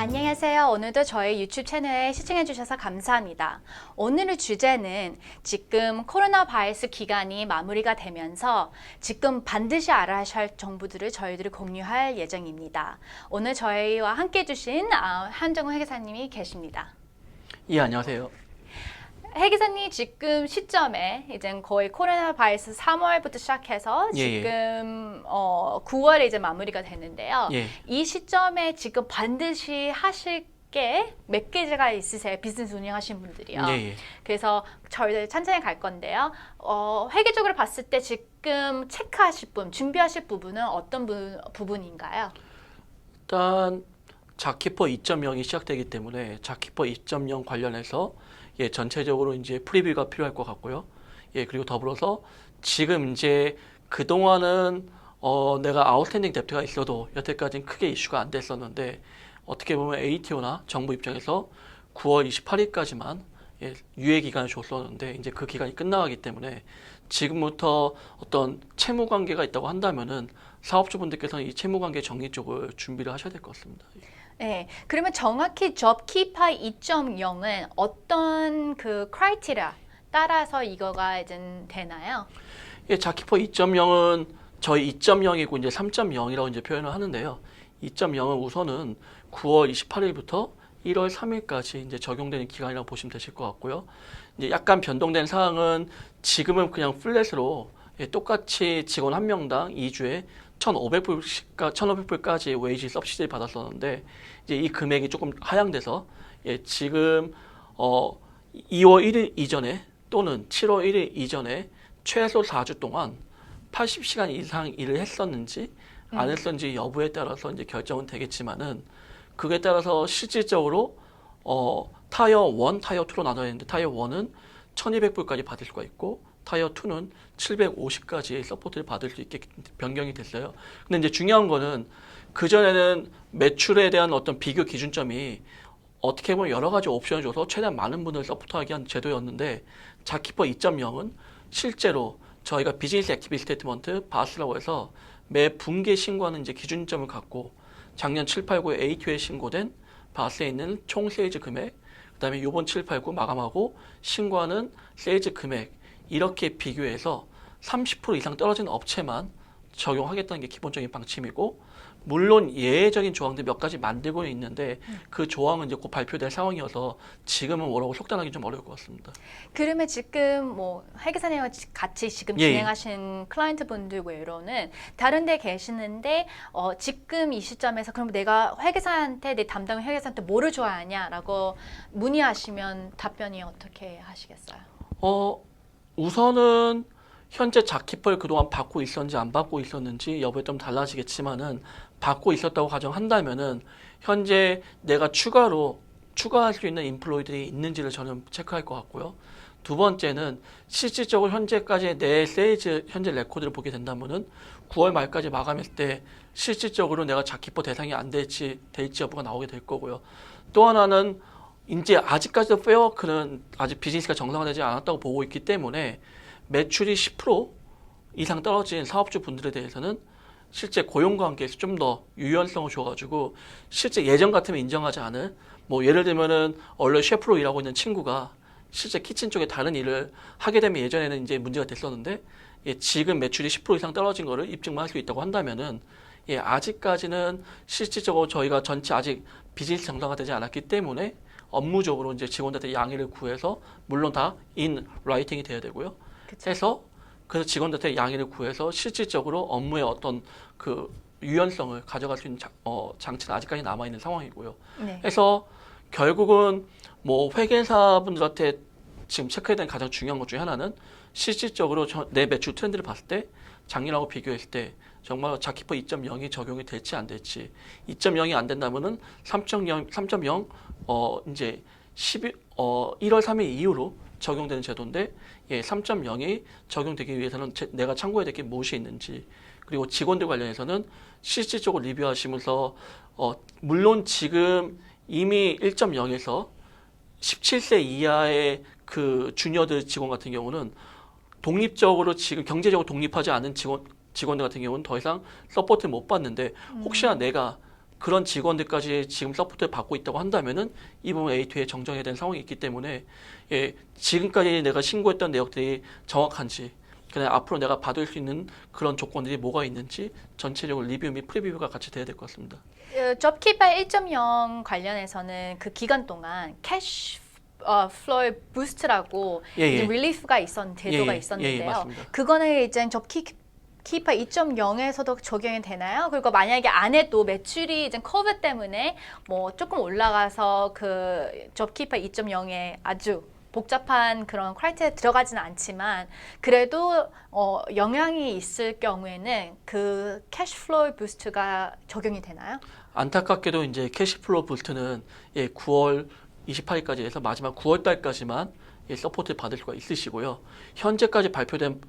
안녕하세요. 오늘도 저희 유튜브 채널에 시청해주셔서 감사합니다. 오늘의 주제는 지금 코로나 바이러스 기간이 마무리가 되면서 지금 반드시 알아야 할 정보들을 저희들이 공유할 예정입니다. 오늘 저희와 함께 해주신 한정우 회계사님이 계십니다. 예, 안녕하세요. 회계사님 지금 시점에 이제 거의 코로나 바이러스 3월부터 시작해서 지금 9월에 이제 마무리가 되는데요. 이 시점에 지금 반드시 하실 게 몇 개가 있으세요? 비즈니스 운영하시는 분들이요. 그래서 저희들 천천히 갈 건데요. 회계적으로 봤을 때 지금 체크하실 준비하실 부분은 어떤 부분인가요? 일단 자키퍼 2.0이 시작되기 때문에 자키퍼 2.0 관련해서 전체적으로 이제 프리뷰가 필요할 것 같고요. 그리고 더불어서 지금 이제 그동안은 내가 아웃스탠딩 뎁트가 있어도 여태까지는 크게 이슈가 안 됐었는데 어떻게 보면 ATO나 정부 입장에서 9월 28일까지만 유예 기간을 줬었는데 이제 그 기간이 끝나가기 때문에 지금부터 어떤 채무 관계가 있다고 한다면은 사업주분들께서는 이 채무 관계 정리 쪽을 준비를 하셔야 될 것 같습니다. 네, 그러면 정확히 접키파 2.0은 어떤 그 크라이테리아 따라서 이거가 이제 되나요? 자키퍼 2.0은 저희 2.0이고 이제 3.0이라고 이제 표현을 하는데요. 2.0은 우선은 9월 28일부터 1월 3일까지 이제 적용되는 기간이라고 보시면 되실 것 같고요. 이제 약간 변동된 사항은 지금은 그냥 플랫으로 똑같이 직원 한 명당 2주에 1,500불까지 웨이지 서비스를 받았었는데 이제 이 금액이 조금 하향돼서 지금 2월 1일 이전에 또는 7월 1일 이전에 최소 4주 동안 80시간 이상 일을 했었는지 안 했었는지 여부에 따라서 이제 결정은 되겠지만은 그에 따라서 실질적으로 타이어 1, 타이어 2로 나눠야 되는데 타이어 1은 1,200불까지 받을 수가 있고 타이어 2는 750까지의 서포트를 받을 수 있게 변경이 됐어요. 근데 이제 중요한 거는 그전에는 매출에 대한 어떤 비교 기준점이 어떻게 보면 여러 가지 옵션을 줘서 최대한 많은 분을 서포트하게 한 제도였는데 자키퍼 2.0은 실제로 저희가 비즈니스 액티비티 스테이트먼트 바스라고 해서 매 분기에 신고하는 이제 기준점을 갖고 작년 7, 8, 9에 A2에 신고된 바스에 있는 총 세일즈 금액, 그다음에 이번 7, 8, 9 마감하고 신고하는 세일즈 금액 이렇게 비교해서 30% 이상 떨어진 업체만 적용하겠다는 게 기본적인 방침이고 물론 예외적인 조항들 몇 가지 만들고 있는데 그 조항은 이제 곧 발표될 상황이어서 지금은 뭐라고 속단하기 좀 어려울 것 같습니다. 그러면 지금 뭐 회계사님과 같이 지금 진행하신 클라이언트 분들 외로는 다른 데 계시는데 지금 이 시점에서 그럼 내가 회계사한테 내 담당 회계사한테 뭐를 줘야 하냐라고 문의하시면 답변이 어떻게 하시겠어요? 우선은 현재 자키퍼를 그동안 받고 있었는지 안 받고 있었는지 여부에 좀 달라지겠지만은 받고 있었다고 가정한다면은 현재 내가 추가할 수 있는 인플로이들이 있는지를 저는 체크할 것 같고요. 두 번째는 실질적으로 현재까지 내 세일즈 현재 레코드를 보게 된다면은 9월 말까지 마감했을 때 실질적으로 내가 자키퍼 대상이 안 될지 여부가 나오게 될 거고요. 또 하나는 이제 아직까지도 페어워크는 아직 비즈니스가 정상화되지 않았다고 보고 있기 때문에 매출이 10% 이상 떨어진 사업주 분들에 대해서는 실제 고용관계에서 좀 더 유연성을 줘가지고 실제 예전 같으면 인정하지 않을 뭐 예를 들면은 원래 셰프로 일하고 있는 친구가 실제 키친 쪽에 다른 일을 하게 되면 예전에는 이제 문제가 됐었는데 지금 매출이 10% 이상 떨어진 거를 입증만 할 수 있다고 한다면은 아직까지는 실질적으로 저희가 전체 아직 비즈니스 정상화되지 않았기 때문에 업무적으로 이제 직원들한테 양해를 구해서 물론 다 인 라이팅이 돼야 되고요. 그쵸. 해서 그래서 직원들한테 양해를 구해서 실질적으로 업무의 어떤 그 유연성을 가져갈 수 있는 장치는 아직까지 남아 있는 상황이고요. 해서 결국은 뭐 회계사분들한테 지금 체크해야 되는 가장 중요한 것 중에 하나는 실질적으로 내 매출 트렌드를 봤을 때 작년하고 비교했을 때 정말 자키퍼 2.0이 적용이 될지 안 될지 2.0이 안 된다면은 3.0 이제 1월 3일 이후로 적용되는 제도인데 3.0이 적용되기 위해서는 내가 참고해야 될 게 무엇이 있는지 그리고 직원들 관련해서는 실질적으로 리뷰하시면서 물론 지금 이미 1.0에서 17세 이하의 그 주니어들 직원 같은 경우는 독립적으로 지금 경제적으로 독립하지 않은 직원들 같은 경우는 더 이상 서포트를 못 받는데 혹시나 내가 그런 직원들까지 지금 서포트를 받고 있다고 한다면은 이 부분 A2에 정정해야 되는 상황이 있기 때문에 예, 지금까지 내가 신고했던 내역들이 정확한지 그다음에 앞으로 내가 받을 수 있는 그런 조건들이 뭐가 있는지 전체적으로 리뷰 및 프리뷰가 같이 돼야 될 것 같습니다. 접키파 1.0 관련해서는 그 기간 동안 캐시 플로우 부스트라고 이제 릴리프가 제도가 있었는데요. 맞습니다. 그거는 이제 접키파 2.0에서도 적용이 되나요? 그리고 만약에 안 해도 매출이 이제 코비드 때문에 뭐 조금 올라가서 그 접키파 2.0에 아주 복잡한 그런 크라이테리아에 들어가지는 않지만 그래도 영향이 있을 경우에는 그 캐시플로우 부스트가 적용이 되나요? 안타깝게도 이제 캐시플로우 부스트는 예, 9월 28일까지 해서 마지막 9월 달까지만 예, 서포트를 받을 수가 있으시고요. 현재까지 발표된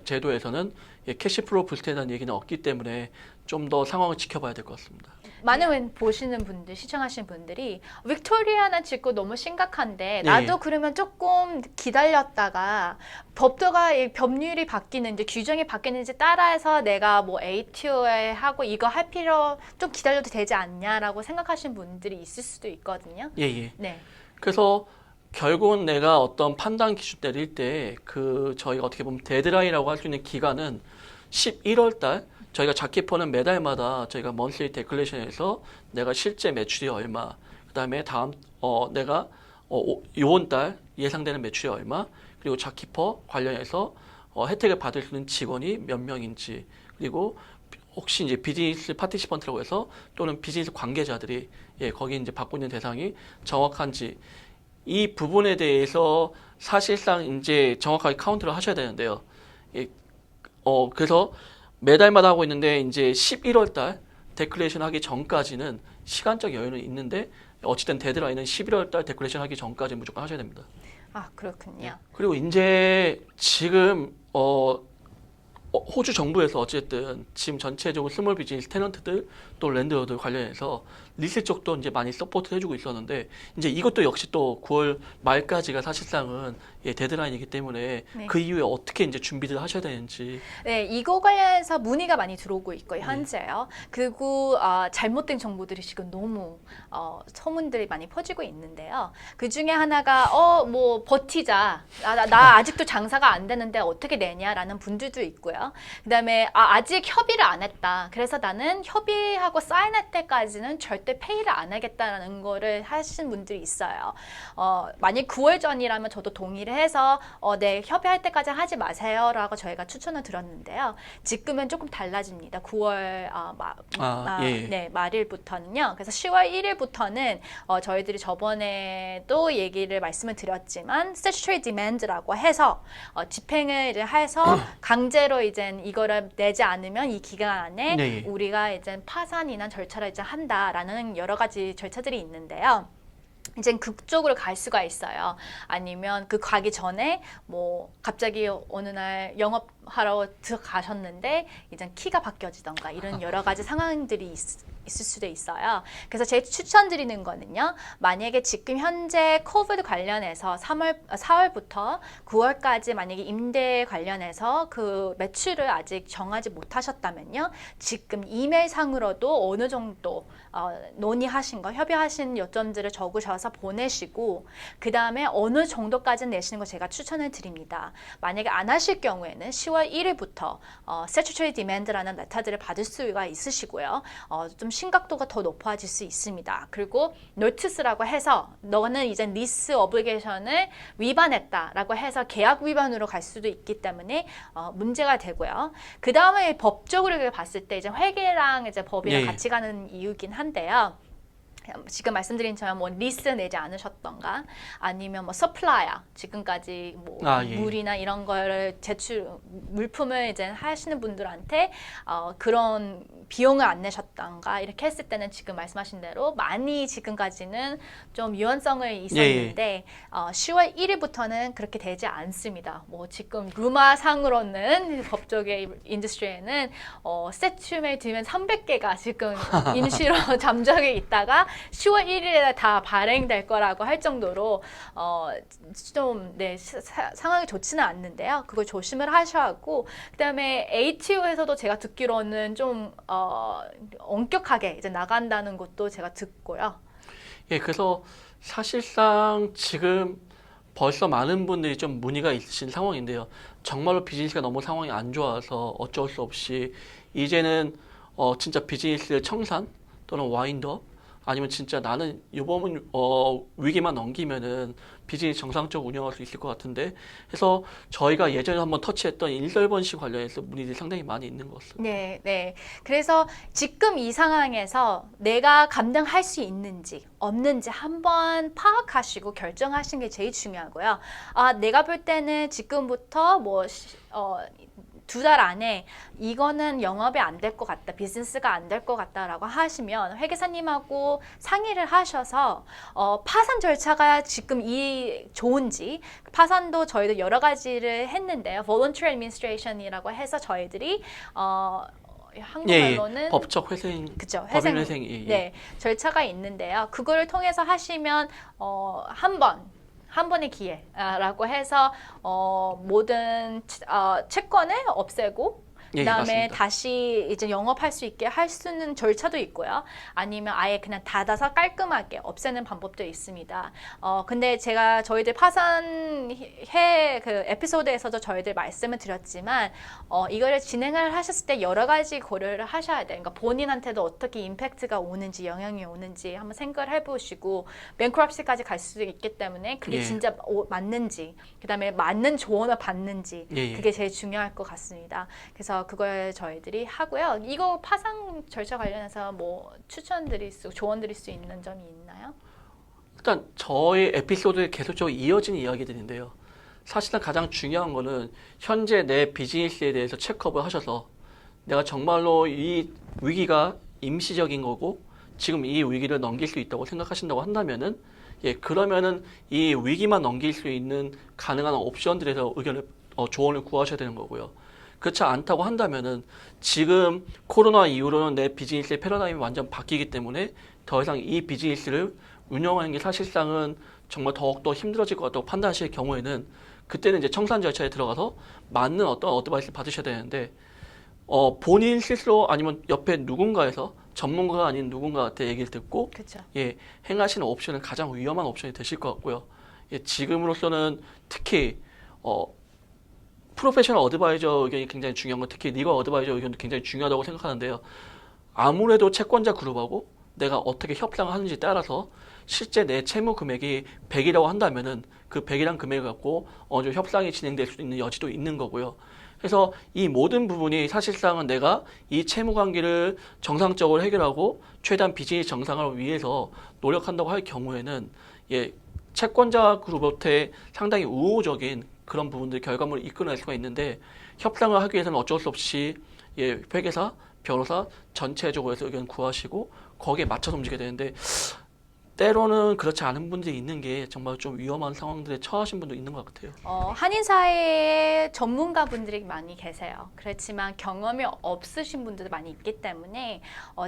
제도에서는 예, 캐시플로우 부스트에 대한 얘기는 없기 때문에 좀 더 상황을 지켜봐야 될 것 같습니다. 많은 보시는 분들, 시청하시는 분들이 빅토리아나 짓고 너무 심각한데 나도 그러면 조금 기다렸다가 법률이 바뀌는지 규정이 바뀌는지 따라해서 내가 뭐 ATO에 하고 이거 할 필요 좀 기다려도 되지 않냐라고 생각하시는 분들이 있을 수도 있거든요. 예. 네. 그래서 결국은 내가 어떤 판단 기준 내릴 때 그 저희가 어떻게 보면 데드라인이라고 할 수 있는 기간은 11월 달 저희가 자키퍼는 매달마다 저희가 먼슬리 데클레이션에서 내가 실제 매출이 얼마, 그다음에 내가 이번 달 예상되는 매출이 얼마, 그리고 자키퍼 관련해서 혜택을 받을 수 있는 직원이 몇 명인지, 그리고 혹시 이제 비즈니스 파티시펀트라고 해서 또는 비즈니스 관계자들이 예, 거기 이제 받고 있는 대상이 정확한지 이 부분에 대해서 사실상 이제 정확하게 카운트를 하셔야 되는데요. 예, 그래서 매달마다 하고 있는데 이제 11월 달 데클레이션 하기 전까지는 시간적 여유는 있는데 어쨌든 데드라인은 11월 달 데클레이션 하기 전까지 무조건 하셔야 됩니다. 아, 그렇군요. 그리고 이제 지금 호주 정부에서 어쨌든 지금 전체적으로 스몰 비즈니스 테넌트들 또 랜드로드 관련해서 리스 쪽도 이제 많이 서포트 해주고 있었는데 이제 이것도 역시 또 9월 말까지가 사실상은 예, 데드라인이기 때문에 네. 그 이후에 어떻게 이제 준비를 하셔야 되는지. 네, 이거 관련해서 문의가 많이 들어오고 있고요, 현재요. 그리고 잘못된 정보들이 지금 너무 소문들이 많이 퍼지고 있는데요. 그 중에 하나가 뭐 버티자, 나 아직도 장사가 안 되는데 어떻게 내냐라는 분들도 있고요. 그다음에 아직 협의를 안 했다. 그래서 나는 협의하고 사인할 때까지는 절대 페이를 안 하겠다라는 거를 하신 분들이 있어요. 만약 9월 전이라면 저도 동의를 해서 네, 협의할 때까지 하지 마세요라고 저희가 추천을 드렸는데요. 지금은 조금 달라집니다. 9월 네, 말일부터는요. 그래서 10월 1일부터는 저희들이 저번에도 얘기를 말씀을 드렸지만 statutory demand라고 해서 집행을 이제 해서 강제로 이제 이거를 내지 않으면 이 기간 안에 네. 우리가 이제 파산이나 절차를 이제 한다라는 여러 가지 절차들이 있는데요. 이제 그쪽으로 갈 수가 있어요. 아니면 그 가기 전에 뭐 갑자기 어느 날 영업하러 들어가셨는데 이제 키가 바뀌어지던가 이런 여러 가지 상황들이 있을 수도 있어요. 그래서 제가 추천드리는 거는요. 만약에 지금 현재 코비드 관련해서 4월부터 9월까지 만약에 임대 관련해서 그 매출을 아직 정하지 못하셨다면요. 지금 이메일 상으로도 어느 정도 논의하신 거, 협의하신 요점들을 적으셔서 보내시고 그 다음에 어느 정도까지 내시는 거 제가 추천을 드립니다. 만약에 안 하실 경우에는 10월 1일부터 statutory demand라는 레터들을 받을 수가 있으시고요. 좀 심각도가 더 높아질 수 있습니다. 그리고 노티스라고 해서 너는 이제 리스 오블리게이션을 위반했다라고 해서 계약 위반으로 갈 수도 있기 때문에 문제가 되고요. 그 다음에 법적으로 봤을 때 이제 회계랑 이제 법이랑 같이 가는 이유긴 한데요. 지금 말씀드린 처럼 뭐 리스 내지 않으셨던가 아니면 뭐 서플라이어 지금까지 뭐 물이나 이런 거를 물품을 이제 하시는 분들한테 그런 비용을 안 내셨던가 이렇게 했을 때는 지금 말씀하신 대로 많이 지금까지는 좀 유연성을 있었는데 10월 1일부터는 그렇게 되지 않습니다. 뭐 지금 루마상으로는 법적의 인더스트리에는 세춤에 들면 300개가 지금 임시로 잠적해 있다가 10월 1일에 다 발행될 거라고 할 정도로 좀 상황이 좋지는 않는데요. 그걸 조심을 하셔야 하고, 그다음에 ATO에서도 제가 듣기로는 좀 엄격하게 이제 나간다는 것도 제가 듣고요. 예, 그래서 사실상 지금 벌써 많은 분들이 좀 문의가 있으신 상황인데요. 정말로 비즈니스가 너무 상황이 안 좋아서 어쩔 수 없이 이제는 진짜 비즈니스 청산 또는 와인드업 아니면 진짜 나는 이번 위기만 넘기면은 비즈니스 정상적으로 운영할 수 있을 것 같은데 해서 저희가 예전에 한번 터치했던 인솔번시 관련해서 문의들이 상당히 많이 있는 것 같습니다. 네, 네. 그래서 지금 이 상황에서 내가 감당할 수 있는지 없는지 한번 파악하시고 결정하시는 게 제일 중요하고요. 내가 볼 때는 지금부터 2달 안에 이거는 영업이 안 될 것 같다, 비즈니스가 안 될 것 같다라고 하시면 회계사님하고 상의를 하셔서 파산 절차가 지금 좋은지, 파산도 저희도 여러 가지를 했는데요. Voluntary Administration이라고 해서 저희들이 한국말로는 법적 회생, 그쵸, 법인 회생, 네, 절차가 있는데요. 그거를 통해서 하시면 한 번의 기회라고 해서 모든 채권을 없애고 그다음에 맞습니다. 다시 이제 영업할 수 있게 할 수 있는 절차도 있고요. 아니면 아예 그냥 닫아서 깔끔하게 없애는 방법도 있습니다. 근데 제가 저희들 파산해 그 에피소드에서도 저희들 말씀을 드렸지만 이거를 진행을 하셨을 때 여러 가지 고려를 하셔야 돼요. 그러니까 본인한테도 어떻게 임팩트가 오는지, 영향이 오는지 한번 생각을 해보시고 뱅크럽시까지 갈 수도 있기 때문에 그게 진짜 맞는지, 그다음에 맞는 조언을 받는지 그게 제일 중요할 것 같습니다. 그래서 그걸 저희들이 하고요. 이거 파산 절차 관련해서 뭐 조언 드릴 수 있는 점이 있나요? 일단 저희 에피소드에 계속적으로 이어지는 이야기들인데요. 사실은 가장 중요한 거는 현재 내 비즈니스에 대해서 체크업을 하셔서 내가 정말로 이 위기가 임시적인 거고 지금 이 위기를 넘길 수 있다고 생각하신다고 한다면은 그러면은 이 위기만 넘길 수 있는 가능한 옵션들에서 조언을 구하셔야 되는 거고요. 그렇지 않다고 한다면은 지금 코로나 이후로는 내 비즈니스의 패러다임이 완전 바뀌기 때문에 더 이상 이 비즈니스를 운영하는 게 사실상은 정말 더욱더 힘들어질 것 같다고 판단하실 경우에는 그때는 이제 청산 절차에 들어가서 맞는 어떤 어드바이스를 받으셔야 되는데 본인 스스로 아니면 옆에 누군가에서 전문가가 아닌 누군가한테 얘기를 듣고 그쵸. 행하시는 옵션은 가장 위험한 옵션이 되실 것 같고요. 지금으로서는 특히 프로페셔널 어드바이저 의견이 굉장히 중요한 건 특히 리거 어드바이저 의견도 굉장히 중요하다고 생각하는데요. 아무래도 채권자 그룹하고 내가 어떻게 협상을 하는지 따라서 실제 내 채무 금액이 100이라고 한다면은 그 100이란 금액을 갖고 어느 정도 협상이 진행될 수 있는 여지도 있는 거고요. 그래서 이 모든 부분이 사실상은 내가 이 채무 관계를 정상적으로 해결하고 최대한 비즈니스 정상화를 위해서 노력한다고 할 경우에는 채권자 그룹한테 상당히 우호적인 그런 부분들 결과물을 이끌어낼 수가 있는데 협상을 하기 위해서는 어쩔 수 없이 회계사, 변호사 전체적으로 해서 의견 구하시고 거기에 맞춰서 움직여야 되는데 때로는 그렇지 않은 분들이 있는 게 정말 좀 위험한 상황들에 처하신 분도 있는 것 같아요. 한인사회에 전문가분들이 많이 계세요. 그렇지만 경험이 없으신 분들도 많이 있기 때문에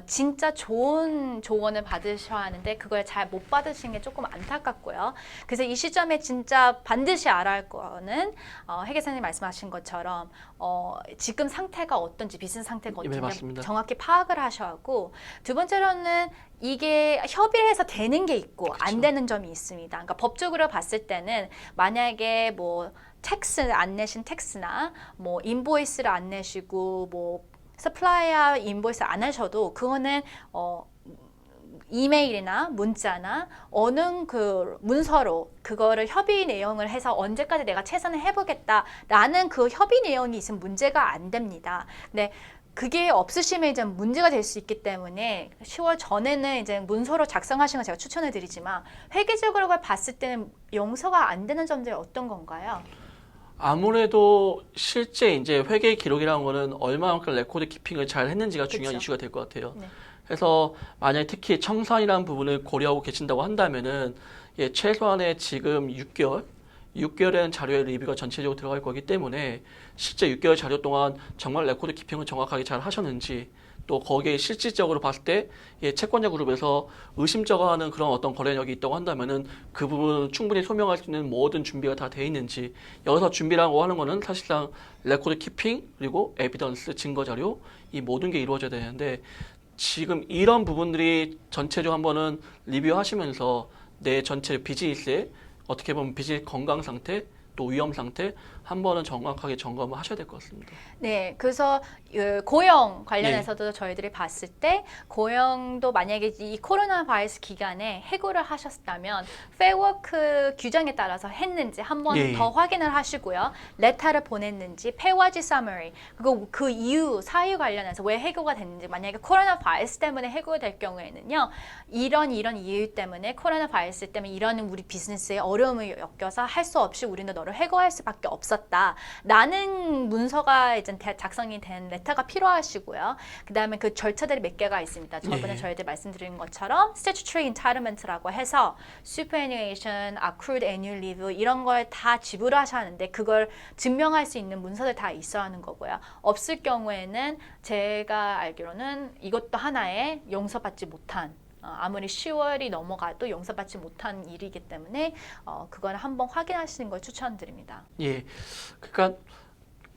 진짜 좋은 조언을 받으셔야 하는데 그걸 잘 못 받으신 게 조금 안타깝고요. 그래서 이 시점에 진짜 반드시 알아야 할 거는 회계사님 말씀하신 것처럼 지금 상태가 어떤지, 비즈니스 상태가 어떤지 정확히 파악을 하셔야 하고, 두 번째로는 이게 협의를 해서 되는 게 있고 그쵸. 안 되는 점이 있습니다. 그러니까 법적으로 봤을 때는 만약에 텍스를 안 내신 텍스나 인보이스를 안 내시고 서플라이어 인보이스 안 하셔도 그거는 이메일이나 문자나 어느 그 문서로 그거를 협의 내용을 해서 언제까지 내가 최선을 해보겠다라는 그 협의 내용이 있으면 문제가 안 됩니다. 근데 그게 없으시면 이제 문제가 될 수 있기 때문에 10월 전에는 이제 문서로 작성하시는 걸 제가 추천해 드리지만 회계적으로 봤을 때는 용서가 안 되는 점들이 어떤 건가요? 아무래도 실제 이제 회계 기록이라는 거는 얼마만큼 레코드 키핑을 잘 했는지가 중요한 이슈가 될 것 같아요. 네. 그래서 만약에 특히 청산이라는 부분을 고려하고 계신다고 한다면은 최소한의 지금 6개월에는 자료의 리뷰가 전체적으로 들어갈 거기 때문에 실제 6개월 자료 동안 정말 레코드 키핑을 정확하게 잘 하셨는지 또 거기에 실질적으로 봤을 때 채권자 그룹에서 의심쩍어하는 그런 어떤 거래력이 있다고 한다면은 그 부분은 충분히 소명할 수 있는 모든 준비가 다 돼 있는지, 여기서 준비라고 하는 거는 사실상 레코드 키핑 그리고 에비던스 증거 자료 이 모든 게 이루어져야 되는데, 지금 이런 부분들이 전체적으로 한번은 리뷰하시면서 내 전체 비즈니스의 어떻게 보면 비즈니스 건강 상태 또 위험 상태 한 번은 정확하게 점검을 하셔야 될 것 같습니다. 네, 그래서 고용 관련해서도 저희들이 봤을 때 고용도 만약에 이 코로나 바이러스 기간에 해고를 하셨다면 페이워크 규정에 따라서 했는지 한번 더 확인을 하시고요. 레터를 보냈는지, 페이워지 서머리, 그리고 그 이유, 사유 관련해서 왜 해고가 됐는지, 만약에 코로나 바이러스 때문에 해고가 될 경우에는요, 이런 이유 때문에 코로나 바이러스 때문에 이런 우리 비즈니스에 어려움을 겪어서 할 수 없이 우리는 너를 해고할 수밖에 없었다 라는 문서가 이제 작성이 된 레터가 필요하시고요. 그 다음에 그 절차들이 몇 개가 있습니다. 저번에 저희들 말씀드린 것처럼 statutory entitlement라고 해서 superannuation, accrued annual leave 이런 걸 다 지불하셔야 하는데 그걸 증명할 수 있는 문서들 다 있어야 하는 거고요. 없을 경우에는 제가 알기로는 이것도 하나의 용서받지 못한, 아무리 10월이 넘어가도 용서받지 못한 일이기 때문에 그걸 한번 확인하시는 걸 추천드립니다. 예, 그러니까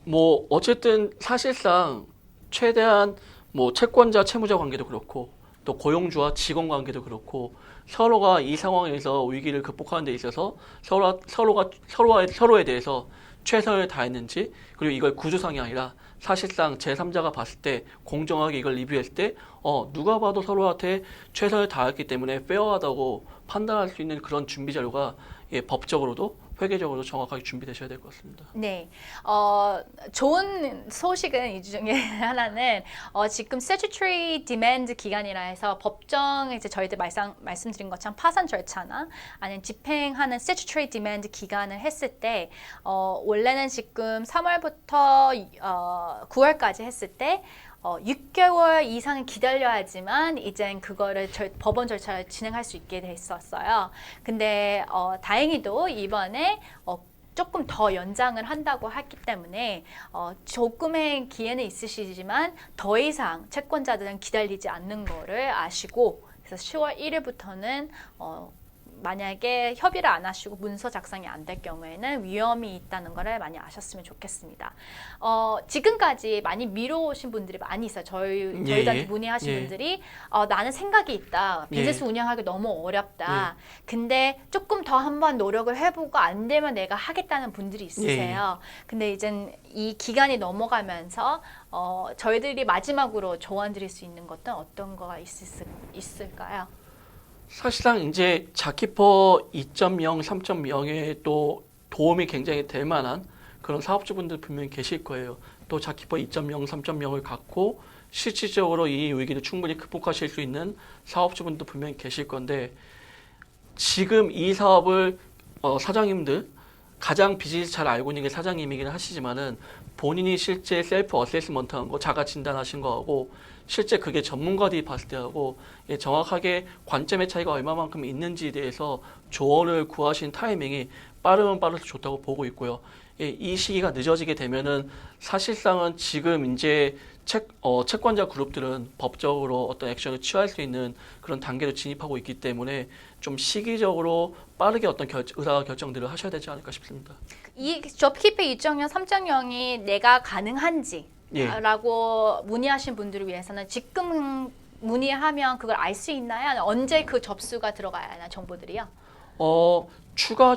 뭐 어쨌든 사실상 최대한 뭐 채권자 채무자 관계도 그렇고 또 고용주와 직원 관계도 그렇고 서로가 이 상황에서 위기를 극복하는 데 있어서 서로에 대해서 최선을 다했는지, 그리고 이걸 구조상이 아니라 사실상 제3자가 봤을 때 공정하게 이걸 리뷰했을 때 누가 봐도 서로한테 최선을 다했기 때문에 페어하다고 판단할 수 있는 그런 준비 자료가 법적으로도 회계적으로도 정확하게 준비되셔야 될 것 같습니다. 네, 좋은 소식은 이 중에 하나는 지금 statutory demand 기간이라 해서 법정 이제 저희들 말씀드린 것처럼 파산 절차나 아니면 집행하는 statutory demand 기간을 했을 때 원래는 지금 3월부터 9월까지 했을 때 6개월 이상은 기다려야지만 이젠 그거를 법원 절차를 진행할 수 있게 됐었어요. 근데 다행히도 이번에 조금 더 연장을 한다고 했기 때문에 조금의 기회는 있으시지만 더 이상 채권자들은 기다리지 않는 거를 아시고, 그래서 10월 1일부터는 만약에 협의를 안 하시고 문서 작성이 안 될 경우에는 위험이 있다는 거를 많이 아셨으면 좋겠습니다. 지금까지 많이 미뤄오신 분들이 많이 있어요. 저희한테 문의하신 분들이 나는 생각이 있다. 비즈니스 운영하기 너무 어렵다. 근데 조금 더 한번 노력을 해보고 안 되면 내가 하겠다는 분들이 있으세요. 근데 이젠 이 기간이 넘어가면서 저희들이 마지막으로 조언 드릴 수 있는 것은 어떤 거가 있을까요? 사실상 이제 자키퍼 2.0, 3.0에 또 도움이 굉장히 될 만한 그런 사업주분들 분명히 계실 거예요. 또 자키퍼 2.0, 3.0을 갖고 실질적으로 이 위기를 충분히 극복하실 수 있는 사업주분도 분명히 계실 건데, 지금 이 사업을 사장님들 가장 비즈니스 잘 알고 있는 게 사장님이긴 하시지만은 본인이 실제 셀프 어세스먼트한 거, 자가 진단하신 거하고 실제 그게 전문가들이 봤을 때하고 정확하게 관점의 차이가 얼마만큼 있는지에 대해서 조언을 구하신 타이밍이 빠르면 빠르서 좋다고 보고 있고요. 이 시기가 늦어지게 되면은 사실상은 지금 이제 채권자 그룹들은 법적으로 어떤 액션을 취할 수 있는 그런 단계로 진입하고 있기 때문에 좀 시기적으로 빠르게 어떤 의사 결정들을 하셔야 되지 않을까 싶습니다. 이 접키퍼 2.0, 3.0이 내가 가능한지 라고 문의하신 분들을 위해서는 지금 문의하면 그걸 알 수 있나요? 언제 그 접수가 들어가야 하나 정보들이요?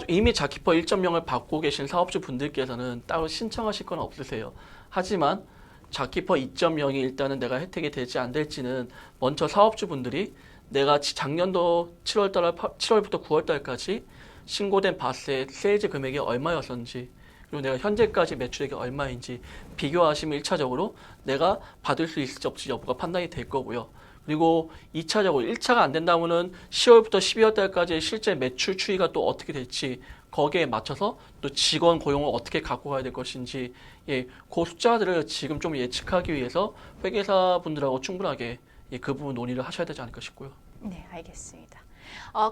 이미 자키퍼 1.0을 받고 계신 사업주 분들께서는 따로 신청하실 건 없으세요. 하지만 자키퍼 2.0이 일단은 내가 혜택이 될지 안 될지는 먼저 사업주분들이 내가 작년도 7월부터 9월달까지 신고된 바스의 세일즈 금액이 얼마였었는지, 그리고 내가 현재까지 매출액이 얼마인지 비교하시면 1차적으로 내가 받을 수 있을지 없을지 여부가 판단이 될 거고요. 그리고 2차적으로 1차가 안 된다면은 10월부터 12월 달까지 실제 매출 추이가 또 어떻게 될지 거기에 맞춰서 또 직원 고용을 어떻게 갖고 가야 될 것인지 그 숫자들을 지금 좀 예측하기 위해서 회계사 분들하고 충분하게 그 부분 논의를 하셔야 되지 않을까 싶고요. 네, 알겠습니다.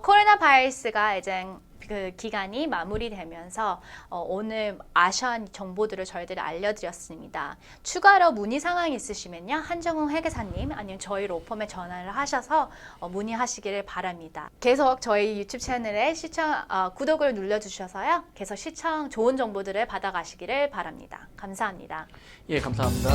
코로나 바이러스가 이제 그 기간이 마무리되면서 오늘 아시안 정보들을 저희들이 알려드렸습니다. 추가로 문의 상황이 있으시면요, 한정훈 회계사님 아니면 저희 로펌에 전화를 하셔서 문의하시기를 바랍니다. 계속 저희 유튜브 채널에 구독을 눌러주셔서요, 계속 시청 좋은 정보들을 받아가시기를 바랍니다. 감사합니다. 예, 감사합니다.